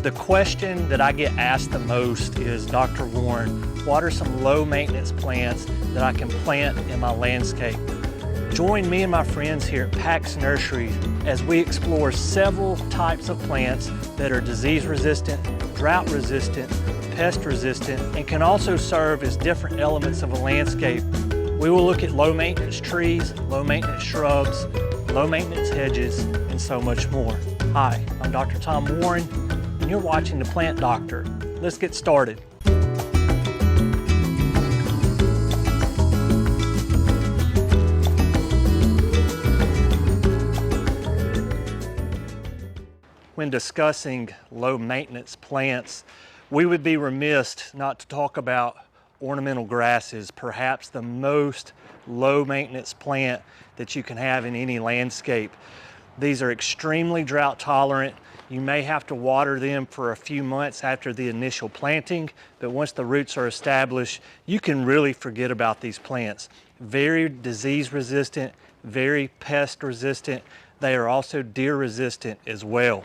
The question that I get asked the most is, Dr. Warren, what are some low maintenance plants that I can plant in my landscape? Join me and my friends here at Pax Nursery as we explore several types of plants that are disease resistant, drought resistant, pest resistant, and can also serve as different elements of a landscape. We will look at low maintenance trees, low maintenance shrubs, low maintenance hedges, and so much more. Hi, I'm Dr. Tom Warren, and you're watching The Plant Doctor. Let's get started. When discussing low maintenance plants, we would be remiss not to talk about ornamental grasses, perhaps the most low maintenance plant that you can have in any landscape. These are extremely drought tolerant. You may have to water them for a few months after the initial planting, but once the roots are established, you can really forget about these plants. Very disease resistant, very pest resistant. They are also deer resistant as well.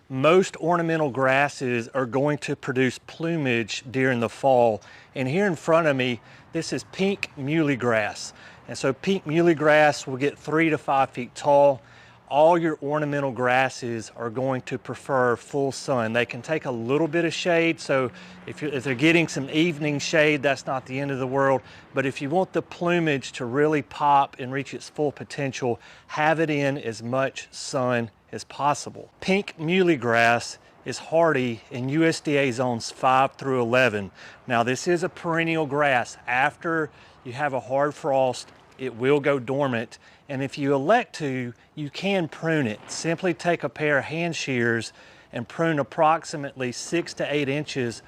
Most ornamental grasses are going to produce plumage during the fall. And here in front of me, this is pink muhly grass. And so pink muhly grass will get 3 to 5 feet tall. All your ornamental grasses are going to prefer full sun. They can take a little bit of shade, so if they're getting some evening shade, that's not the end of the world. But if you want the plumage to really pop and reach its full potential, have it in as much sun as possible. Pink muhly grass is hardy in USDA zones 5 through 11. Now this is a perennial grass. After you have a hard frost, it will go dormant, and if you elect to, you can prune it. Simply take a pair of hand shears and prune approximately 6 to 8 inches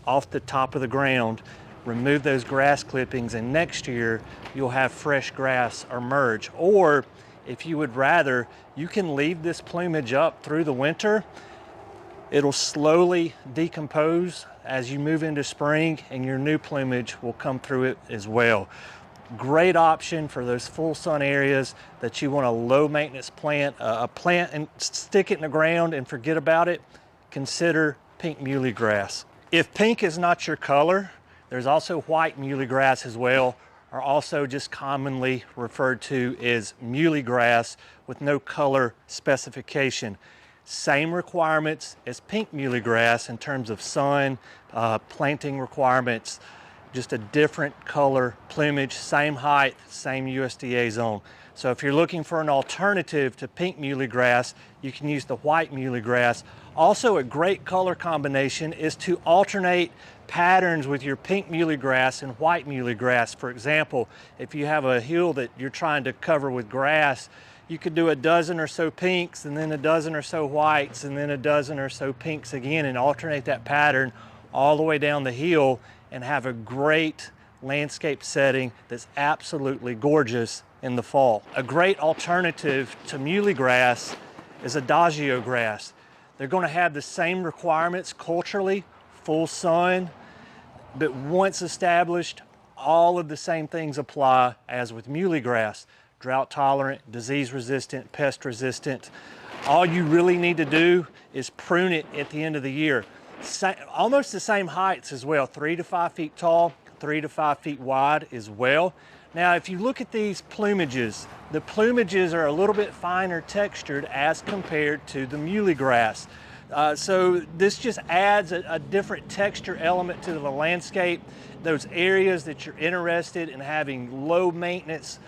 off the top of the ground. Remove those grass clippings, and next year you'll have fresh grass emerge. Or if you would rather, you can leave this plumage up through the winter. It'll slowly decompose as you move into spring, and your new plumage will come through it as well. Great option for those full sun areas that you want a low maintenance plant, a plant and stick it in the ground and forget about it. Consider pink muhly grass. If pink is not your color, there's also white muhly grass as well, are also just commonly referred to as muhly grass with no color specification. Same requirements as pink muhly grass in terms of sun, planting requirements, just a different color plumage, same height, same USDA zone. So if you're looking for an alternative to pink muhly grass, you can use the white muhly grass. Also, a great color combination is to alternate patterns with your pink muhly grass and white muhly grass. For example, if you have a hill that you're trying to cover with grass, you could do a dozen or so pinks and then a dozen or so whites and then a dozen or so pinks again, and alternate that pattern all the way down the hill and have a great landscape setting that's absolutely gorgeous in the fall. A great alternative to muhly grass is Adagio grass. They're going to have the same requirements culturally, full sun, but once established, all of the same things apply as with muhly grass. Drought tolerant, disease resistant, pest resistant. All you really need to do is prune it at the end of the year. Almost the same heights as well, 3 to 5 feet tall, 3 to 5 feet wide as well. Now, if you look at these plumages, the plumages are a little bit finer textured as compared to the muhly grass. So this just adds a different texture element to the landscape. Those areas that you're interested in having low maintenance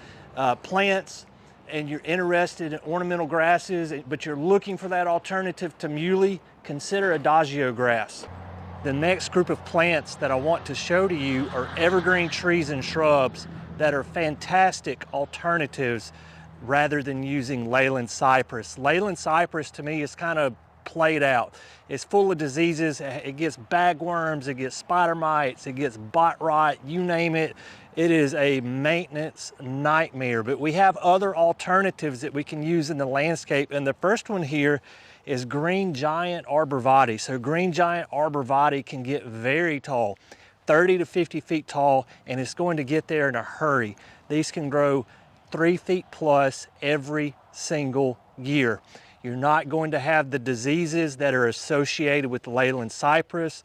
plants, and you're interested in ornamental grasses, but you're looking for that alternative to muhly, consider Adagio grass. The next group of plants that I want to show to you are evergreen trees and shrubs that are fantastic alternatives rather than using Leyland cypress. Leyland cypress to me is kind of played out. It's full of diseases. It gets bagworms, it gets spider mites, it gets bot rot, you name it. It is a maintenance nightmare, but we have other alternatives that we can use in the landscape. And the first one here is green giant arborvitae. So green giant arborvitae can get very tall, 30 to 50 feet tall, and it's going to get there in a hurry. These can grow 3 feet plus every single year. You're not going to have the diseases that are associated with the leyland cypress.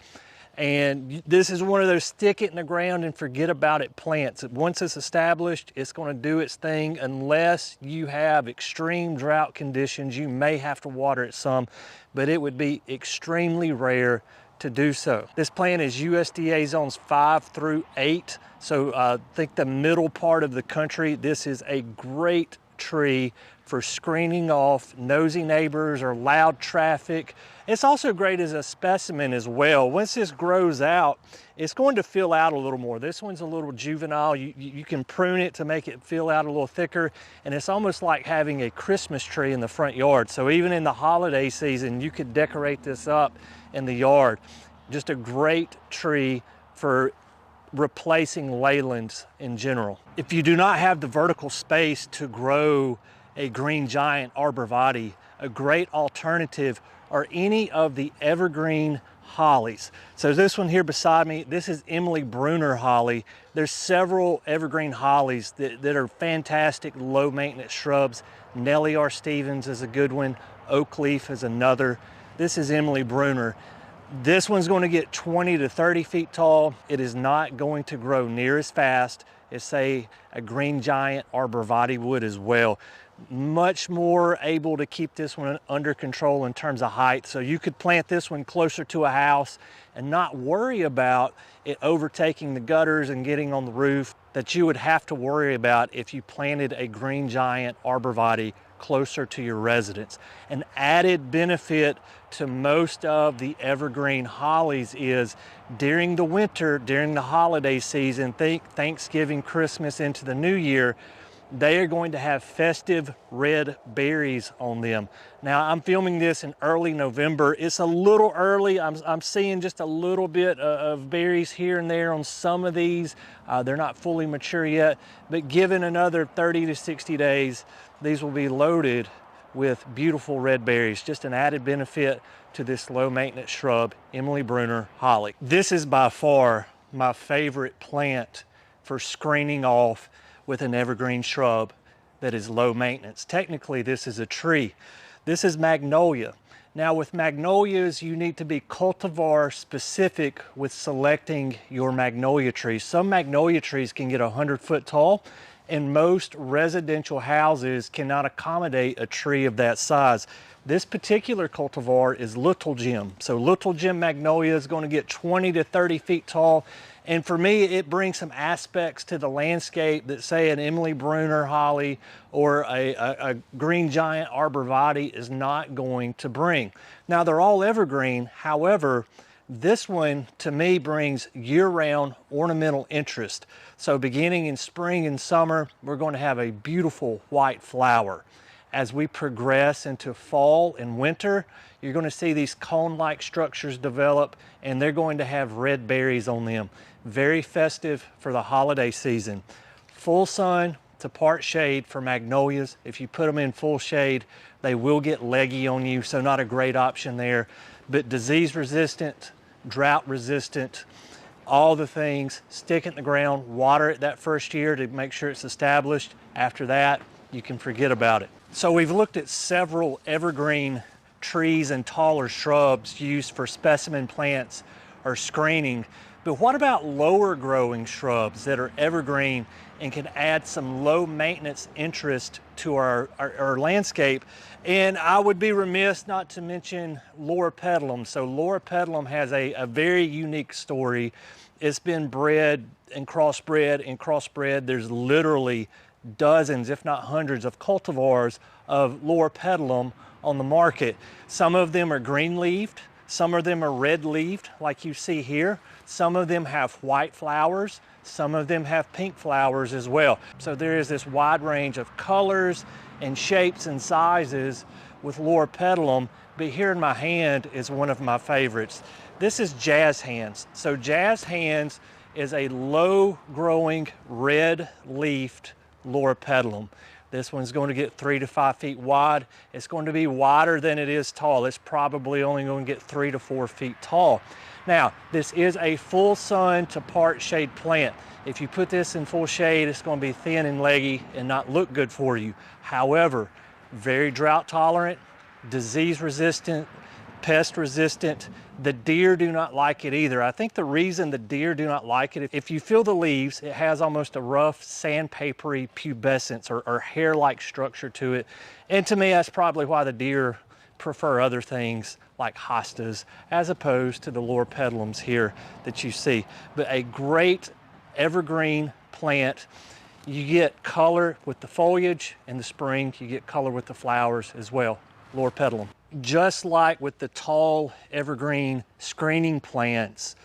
And this is one of those stick it in the ground and forget about it plants. Once it's established, it's going to do its thing unless you have extreme drought conditions. You may have to water it some, but it would be extremely rare to do so. This plant is USDA zones 5 through 8. So I think the middle part of the country, this is a great tree for screening off nosy neighbors or loud traffic. It's also great as a specimen as well. Once this grows out, it's going to fill out a little more. This one's a little juvenile. You can prune it to make it fill out a little thicker, and it's almost like having a Christmas tree in the front yard. So even in the holiday season, you could decorate this up in the yard. Just a great tree for replacing leylands in general. If you do not have the vertical space to grow a green giant arborvitae, a great alternative are any of the evergreen hollies. So this one here beside me, this is Emily Bruner holly. There's several evergreen hollies that are fantastic low maintenance shrubs. Nellie R. Stevens is a good one. Oak leaf is another. This is Emily Bruner. This one's going to get 20 to 30 feet tall. It is not going to grow near as fast as, say, a green giant arborvitae would as well. Much more able to keep this one under control in terms of height. So you could plant this one closer to a house and not worry about it overtaking the gutters and getting on the roof that you would have to worry about if you planted a green giant arborvitae closer to your residence. An added benefit to most of the evergreen hollies is during the winter, during the holiday season, think Thanksgiving, Christmas into the new year, they are going to have festive red berries on them. Now I'm filming this in early November. It's a little early. I'm seeing just a little bit of berries here and there on some of these. They're not fully mature yet, but given another 30 to 60 days, these will be loaded with beautiful red berries. Just an added benefit to this low maintenance shrub, Emily Bruner holly. This is by far my favorite plant for screening off with an evergreen shrub that is low maintenance. Technically, this is a tree. This is magnolia. Now with magnolias, you need to be cultivar specific with selecting your magnolia trees. Some magnolia trees can get 100-foot tall, and most residential houses cannot accommodate a tree of that size. This particular cultivar is Little Gem. So Little Gem Magnolia is going to get 20 to 30 feet tall. And for me, it brings some aspects to the landscape that, say, an Emily Bruner holly or a green giant arborvitae is not going to bring. Now, they're all evergreen. However, this one, to me, brings year-round ornamental interest. So beginning in spring and summer, we're going to have a beautiful white flower. As we progress into fall and winter, you're going to see these cone-like structures develop, and they're going to have red berries on them. Very festive for the holiday season. Full sun to part shade for magnolias. If you put them in full shade, they will get leggy on you, so not a great option there. But disease resistant, drought resistant, all the things. Stick it in the ground, water it that first year to make sure it's established. After that, you can forget about it. So we've looked at several evergreen trees and taller shrubs used for specimen plants or screening. But what about lower growing shrubs that are evergreen and can add some low maintenance interest to our landscape? And I would be remiss not to mention Loropetalum. So Loropetalum has a very unique story. It's been bred and crossbred and crossbred. There's literally dozens, if not hundreds, of cultivars of Loropetalum on the market. Some of them are green-leaved, some of them are red-leaved, like you see here. Some of them have white flowers, some of them have pink flowers as well. So there is this wide range of colors and shapes and sizes with Loropetalum, but here in my hand is one of my favorites. This is Jaz Hands. So Jaz Hands is a low-growing, red-leafed Loropetalum. This one's going to get 3 to 5 feet wide. It's going to be wider than it is tall. It's probably only going to get 3 to 4 feet tall. Now, this is a full sun to part shade plant. If you put this in full shade, it's going to be thin and leggy and not look good for you. However, very drought tolerant, disease resistant, pest resistant. The deer do not like it either. I think the reason the deer do not like it, if you feel the leaves, it has almost a rough sandpapery pubescence or hair-like structure to it. And to me, that's probably why the deer prefer other things like hostas as opposed to the Loropetalums here that you see. But a great evergreen plant. You get color with the foliage in the spring, you get color with the flowers as well, Loropetalum. Just like with the tall evergreen screening plants,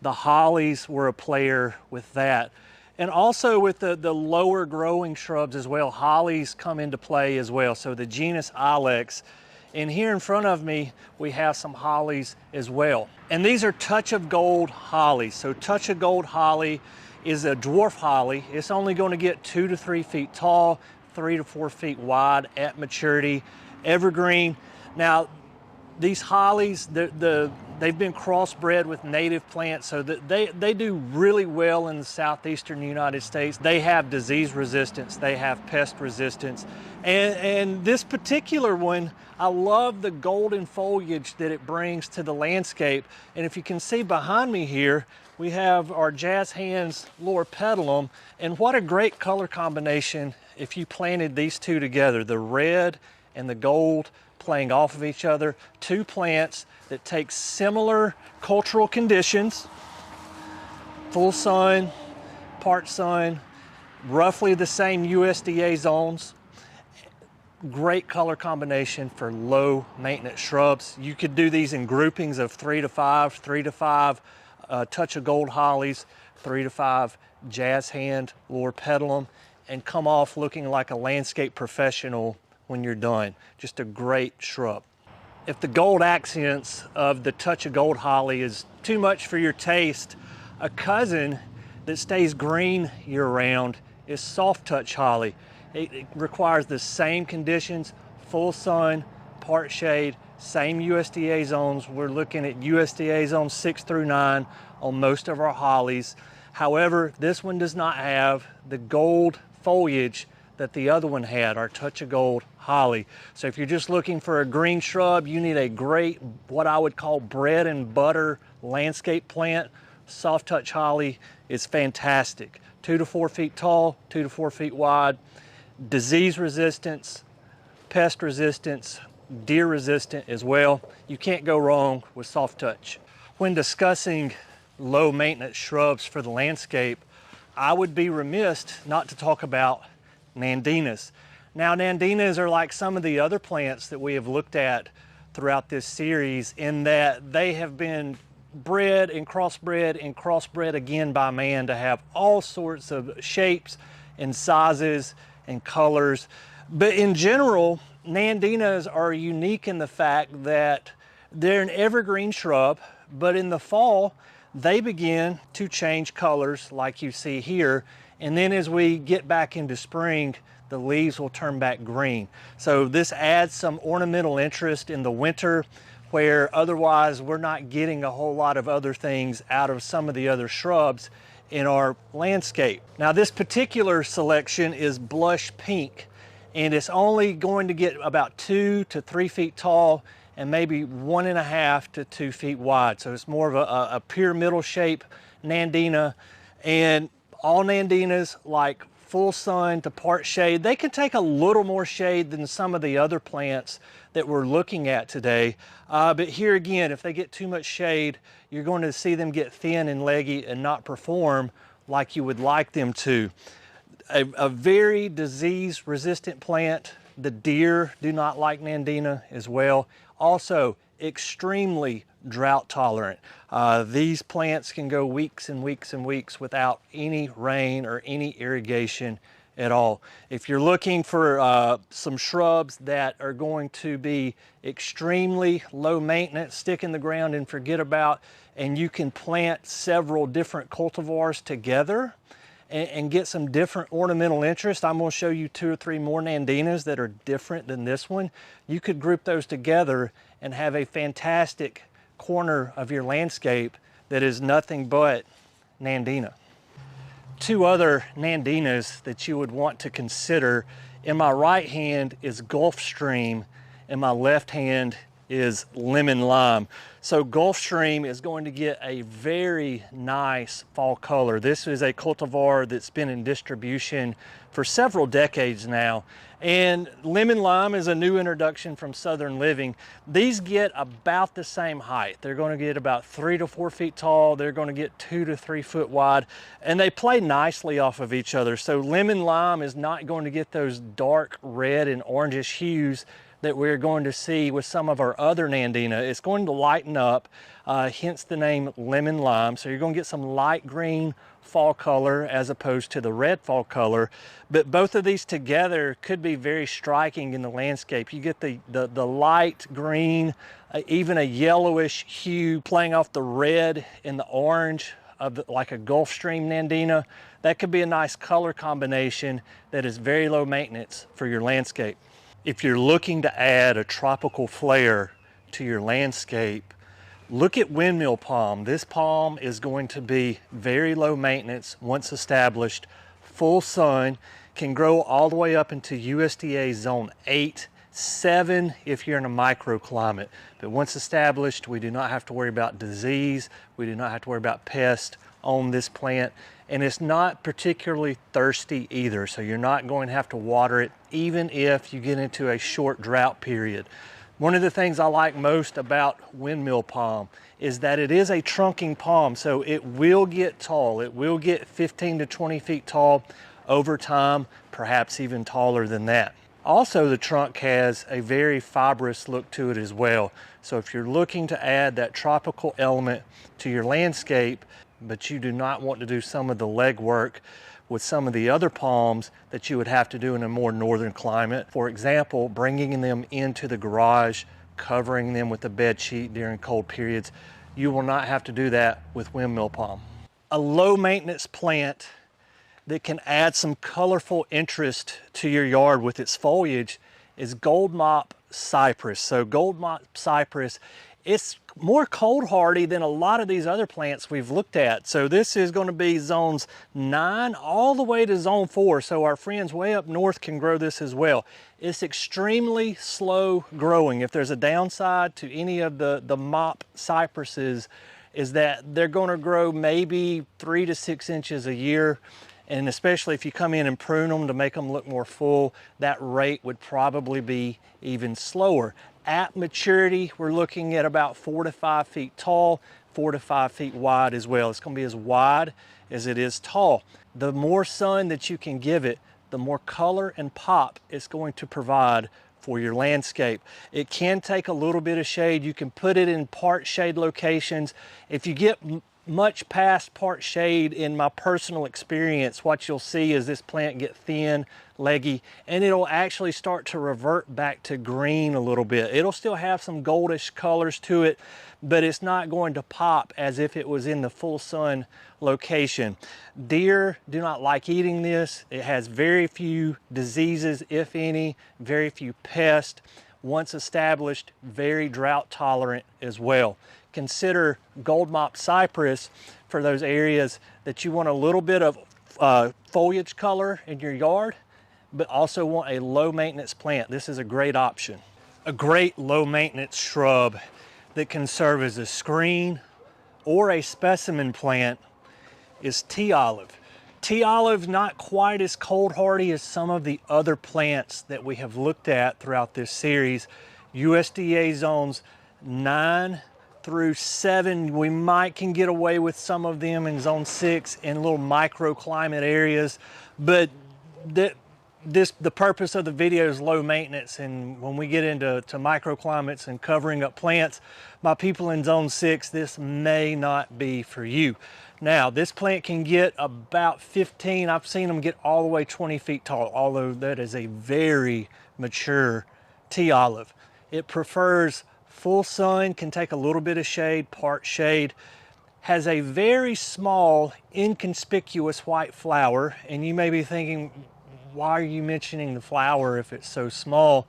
the hollies were a player with that. And also with the lower growing shrubs as well, hollies come into play as well. So the genus Ilex, and here in front of me, we have some hollies as well. And these are touch of gold hollies. So touch of gold holly is a dwarf holly. It's only going to get 2 to 3 feet tall, 3 to 4 feet wide at maturity. Evergreen. Now, these hollies, they've been crossbred with native plants, so that they do really well in the southeastern United States. They have disease resistance, they have pest resistance. And this particular one, I love the golden foliage that it brings to the landscape. And if you can see behind me here, we have our Jaz Hands Loropetalum, and what a great color combination if you planted these two together, the red and the gold playing off of each other. Two plants that take similar cultural conditions, full sun, part sun, roughly the same USDA zones. Great color combination for low maintenance shrubs. You could do these in groupings of 3 to 5, 3 to 5 touch of gold hollies, 3 to 5 Jaz Hand Loropetalum, and come off looking like a landscape professional when you're done. Just a great shrub. If the gold accents of the touch of gold holly is too much for your taste, a cousin that stays green year-round is soft touch holly. It requires the same conditions, full sun, part shade, same USDA zones. We're looking at USDA zones 6 through 9 on most of our hollies. However, this one does not have the gold foliage that the other one had, our touch of gold holly. So if you're just looking for a green shrub, you need a great, what I would call bread and butter landscape plant. Soft touch holly is fantastic. 2 to 4 feet tall, 2 to 4 feet wide. Disease resistance, pest resistance, deer resistant as well. You can't go wrong with soft touch. When discussing low maintenance shrubs for the landscape, I would be remiss not to talk about Nandinas. Now, Nandinas are like some of the other plants that we have looked at throughout this series in that they have been bred and crossbred again by man to have all sorts of shapes and sizes and colors. But in general, Nandinas are unique in the fact that they're an evergreen shrub, but in the fall, they begin to change colors like you see here. And then as we get back into spring, the leaves will turn back green. So this adds some ornamental interest in the winter where otherwise we're not getting a whole lot of other things out of some of the other shrubs in our landscape. Now this particular selection is blush pink, and it's only going to get about 2 to 3 feet tall and maybe 1.5 to 2 feet wide. So it's more of a pyramidal shape Nandina. And all Nandinas like full sun to part shade. They can take a little more shade than some of the other plants that we're looking at today. But here again, if they get too much shade, you're going to see them get thin and leggy and not perform like you would like them to. A very disease resistant plant. The deer do not like Nandina as well. Also extremely drought tolerant. These plants can go weeks and weeks and weeks without any rain or any irrigation at all. If you're looking for some shrubs that are going to be extremely low maintenance, stick in the ground and forget about, and you can plant several different cultivars together and get some different ornamental interest. I'm going to show you 2 or 3 more Nandinas that are different than this one. You could group those together and have a fantastic corner of your landscape that is nothing but Nandina. 2 other Nandinas that you would want to consider. In my right hand is Gulfstream, and my left hand is lemon lime. So Gulfstream is going to get a very nice fall color. This is a cultivar that's been in distribution for several decades now. And lemon lime is a new introduction from Southern Living. These get about the same height. They're going to get about 3 to 4 feet tall. They're going to get 2 to 3 foot wide, and they play nicely off of each other. So lemon lime is not going to get those dark red and orangish hues that we're going to see with some of our other Nandina. It's going to lighten up, hence the name lemon lime. So you're going to get some light green fall color as opposed to the red fall color. But both of these together could be very striking in the landscape. You get the light green, even a yellowish hue playing off the red and the orange of like a Gulfstream Nandina. That could be a nice color combination that is very low maintenance for your landscape. If you're looking to add a tropical flair to your landscape, look at Windmill Palm. This palm is going to be very low maintenance once established, full sun, can grow all the way up into USDA zone 8, 7 if you're in a microclimate. But once established, we do not have to worry about disease, we do not have to worry about pests on this plant, and it's not particularly thirsty either, so you're not going to have to water it even if you get into a short drought period. One of the things I like most about Windmill Palm is that it is a trunking palm, so it will get tall. It will get 15 to 20 feet tall over time, perhaps even taller than that. Also, the trunk has a very fibrous look to it as well. So if you're looking to add that tropical element to your landscape, but you do not want to do some of the legwork with some of the other palms that you would have to do in a more northern climate. For example, bringing them into the garage, covering them with a bed sheet during cold periods. You will not have to do that with Windmill Palm. A low maintenance plant that can add some colorful interest to your yard with its foliage is Goldmop Cypress. So Goldmop Cypress, it's more cold hardy than a lot of these other plants we've looked at. So this is going to be zones 9 all the way to zone 4. So our friends way up north can grow this as well. It's extremely slow growing. If there's a downside to any of the mop cypresses, is that they're going to grow maybe 3 to 6 inches a year. And especially if you come in and prune them to make them look more full, that rate would probably be even slower. At maturity, we're looking at about 4 to 5 feet tall, 4 to 5 feet wide as well. It's going to be as wide as it is tall. The more sun that you can give it, the more color and pop it's going to provide for your landscape. It can take a little bit of shade. You can put it in part shade locations. If you get much past part shade, in my personal experience, what you'll see is this plant get thin, leggy, and it'll actually start to revert back to green a little bit. It'll still have some goldish colors to it, but it's not going to pop as if it was in the full sun location. Deer do not like eating this. It has very few diseases, if any, very few pests. Once established, very drought tolerant as well. Consider Goldmop Cypress for those areas that you want a little bit of foliage color in your yard, but also want a low maintenance plant. This is a great option. A great low maintenance shrub that can serve as a screen or a specimen plant is tea olive. Tea olive not quite as cold hardy as some of the other plants that we have looked at throughout this series. USDA zones 9 through 7, we can get away with some of them in zone 6 in little microclimate areas, but the purpose of the video is low maintenance, and when we get into microclimates and covering up plants, my people in zone 6, this may not be for you. Now, this plant can get about 15, I've seen them get all the way 20 feet tall, although that is a very mature tea olive. It prefers full sun, can take a little bit of shade, part shade, has a very small, inconspicuous white flower, and you may be thinking, why are you mentioning the flower if it's so small?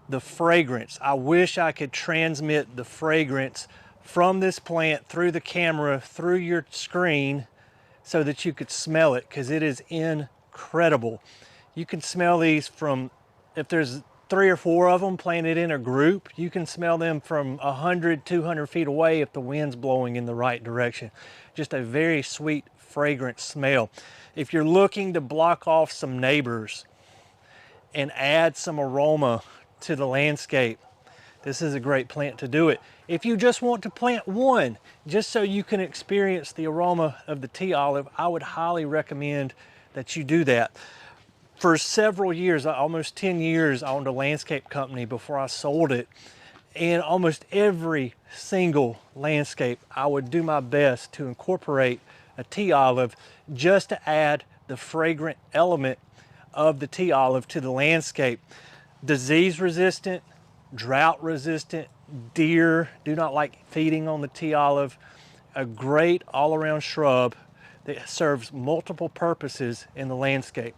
The fragrance. I wish I could transmit the fragrance from this plant through the camera, through your screen, so that you could smell it, because it is incredible. You can smell these from, if there's 3 or 4 of them planted in a group, you can smell them from 100, 200 feet away if the wind's blowing in the right direction. Just a very sweet, fragrant smell. If you're looking to block off some neighbors and add some aroma to the landscape, this is a great plant to do it. If you just want to plant one, just so you can experience the aroma of the tea olive, I would highly recommend that you do that. For several years, almost 10 years, I owned a landscape company before I sold it. And almost every single landscape, I would do my best to incorporate a tea olive just to add the fragrant element of the tea olive to the landscape. Disease resistant, drought resistant, deer do not like feeding on the tea olive. A great all-around shrub that serves multiple purposes in the landscape.